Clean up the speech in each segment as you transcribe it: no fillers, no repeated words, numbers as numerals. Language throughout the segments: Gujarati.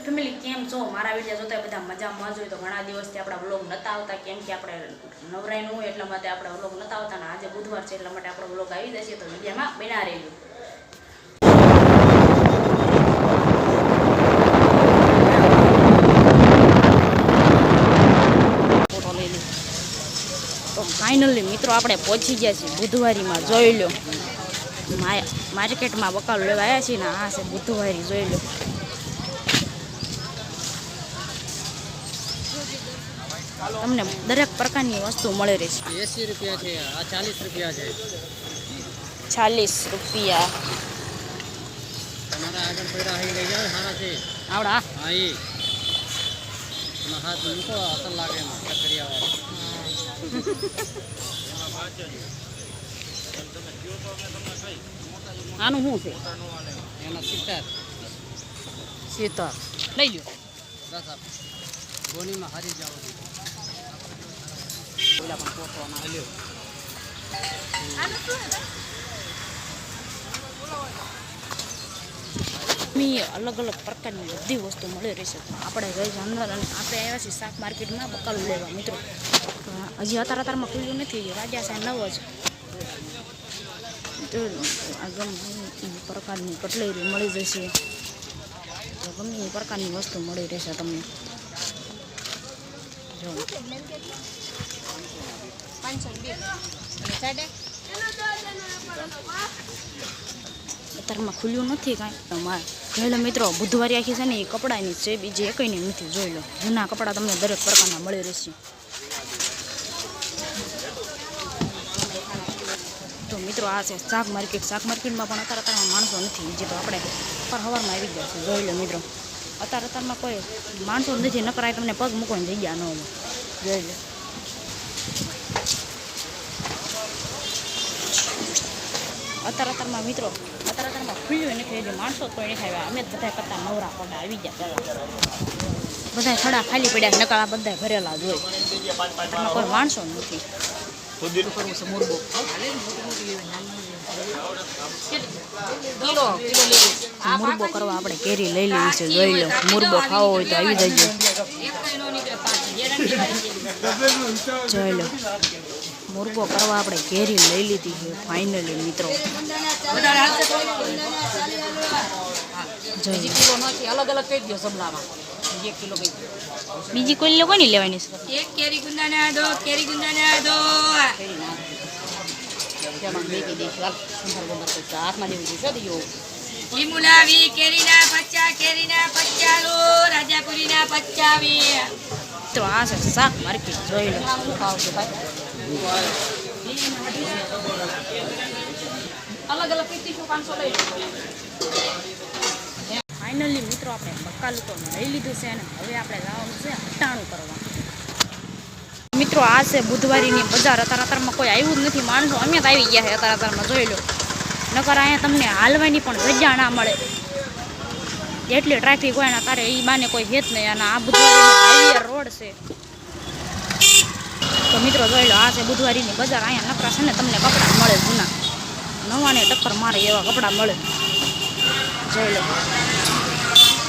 ફેમિલી કેમ છો? મારા વિડીયો જોતા બધા મજામાં જ હોય. તો ઘણા દિવસથી આપણા વ્લોગ નતા આવતા, કેમ કે આપણે નવરાઈ નું હોય એટલા માટે આપણે વ્લોગ નતા આવતા, અને આજે બુધવાર છે એટલા માટે આપણો વ્લોગ આવી જશે. તો વિડીયોમાં બના રહેજો. ફોટો લઈ લે. તો ફાઇનલી મિત્રો આપણે પહોંચી ગયા છીએ બુધવારીમાં. જોઈ લો, માર્કેટમાં બકાલું લેવા આવ્યા છીએ ને આ છે બુધવારી. જોઈ લો, તમને દરેક પ્રકારની વસ્તુ મળી રહેશે. 80 રૂપિયા છે, આ 40 રૂપિયા છે. 40 રૂપિયા તમારા આગળ પડ્યા અહીં લઈ જાવ, સારા છે આવડા. હા એ હાથ મૂકો, અસર લાગે એમાં કકરિયા આનું શું છે? એના 70 લઈ લો. 10 આપ ગોનીમાં હારી જાવ. ઓલા પણ પોતવાના લ્યો. અલગ અલગ પ્રકારની બધી વસ્તુ મળી રહેશે. આપણે ગઈ અંદર અને આપણે આવ્યા છીએ શાક માર્કેટમાં બકાલું લેવા. મિત્રો હજી અત્યારમાં ખુલ્લું નથી, રાજા સાહેબ નવો જ. ગમે પ્રકારની કટલેરી મળી જશે, ગમે એ પ્રકારની વસ્તુ મળી રહેશે તમને. જો અત્યારમાં ખુલ્લું નથી કાંઈ. જોઈ લો મિત્રો, બુધવારી આખી છે ને એ કપડાની છે, બીજી એકની નથી. જોઈ લો, જૂના કપડાં તમને દરેક પ્રકારના મળી રહેશે. તો મિત્રો આ છે શાક માર્કેટ. શાક માર્કેટમાં પણ અત્યારમાં માણસો નથી, જે તો આપણે સવારમાં આવી ગયા છે. જોઈ લો મિત્રો, અત્યારમાં કોઈ માણસો નથી, નકરાય તમને પગ મૂકવાની જગ્યા ન હોય. જોઈ લો, અત્યારમાં મિત્રો અત્યારમાં ખુલ્લું નથી, એટલે માણસો કોઈ નથી આવ્યા. અમે બધા કરતા નવરા પડા આવી ગયા. બધા ખડા ખાલી પડ્યા, નકળા બધા ભરેલા જ હોય. એમાં કોઈ માણસો નથી. કરવું છે મુરબો. મુરબો કરવા આપણે કેરી લઈ લેવી છે. જોઈ લો, મુરબો ખાવો હોય તો આવી જજો. જોઈ લો, મુરબો કરવા આપણે કેરી લઈ લીધી છે ફાઇનલી મિત્રો. અલગ અલગ કહી દો સમલામાં. 1 કિલો કહી દો. બીજી કોઈ લોકો નહીં લેવાની છે. એક કેરી ગુંદાના દો, કેરી ગુંદાના દો. હાથમાં લેવી છે. લીમુલાવી કેરીના 50, કેરીના 50 લો, રાજાપુરીના 25. તો આ છે શાક માર્કેટ. જોઈ લો, શું ભાવ છે ભાઈ? અલગ અલગ 500 લઈ લો. ફાઇનલી મિત્રો આપણે બકાલું તો લઈ લીધું છે, અને હવે આપણે લાવવાનું છે હટાણું કરવા. મિત્રો આ છે બુધવારીની બજાર. અત્યારમાં કોઈ આવ્યું જ નથી, માણસો અમે જ આવી ગયા છે અત્યારમાં. જોઈ લો, નકર અહીંયા તમને હાલવાની પણ જગ્યા ના મળે, એટલી ટ્રાફિક હોય ને તારે એ બાને કોઈ હેત નહીં. અને આ બુધવારીનો રોડ છે. તો મિત્રો જોઈ લો, આ છે બુધવારીની બજાર. અહીંયા નકરા છે ને તમને કપડાં મળે જૂના, નવાને ટક્કર મારે એવા કપડાં મળે. જોઈ લો,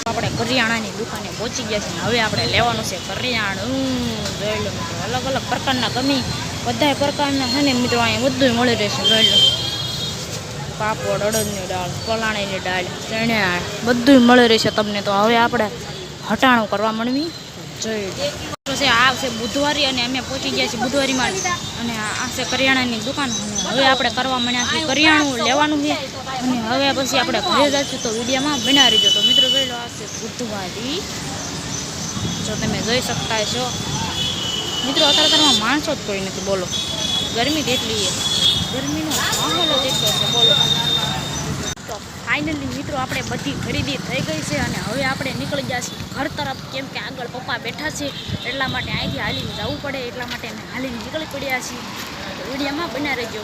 આપણે કરિયાણાની દુકાને પહોંચી ગયા છીએ. હવે આપણે લેવાનું છે કરિયાણું. જોઈ લો મિત્રો, અલગ અલગ પ્રકારના ગમી બધા પ્રકારના છે ને મિત્રો અહીંયા બધું મળી રહેશે. જોઈ લો, પાપડ, અડદની દાળ, પલાણીની દાળ, ચણા બધું મળી રહેશે તમને. તો હવે આપણે હટાણું કરવા માંડવી. જોઈ લો, આ છે બુધવારી અને અમે પહોંચી ગયા છીએ બુધવારીમાં. અને આ છે કરિયાણાની દુકાન. હવે આપણે કરવા માંડ્યા છીએ કરિયાણું લેવાનું છે, અને હવે પછી આપણે ઘરે જઈશું. તો વિડીયોમાં બના રહેજો. તો મિત્રો જોઈ લો, આ છે બુધવારી. જો તમે જોઈ શકતા છો મિત્રો, અત્યારમાં માણસો જ કોઈ નથી. બોલો, ગરમી કેટલી છે, ગરમીનો માહોલ જ એટલો છે. બોલો, તો ફાઇનલી મિત્રો આપણે બધી ખરીદી થઈ ગઈ છે, અને હવે આપણે નીકળી ગયા છીએ ઘર તરફ. કેમ કે આગળ પપ્પા બેઠા છે, એટલા માટે અહીંથી હાલીને જવું પડે, એટલા માટે અમે હાલીને નીકળી પડ્યા છીએ. તો વિડીયોમાં બના રહેજો.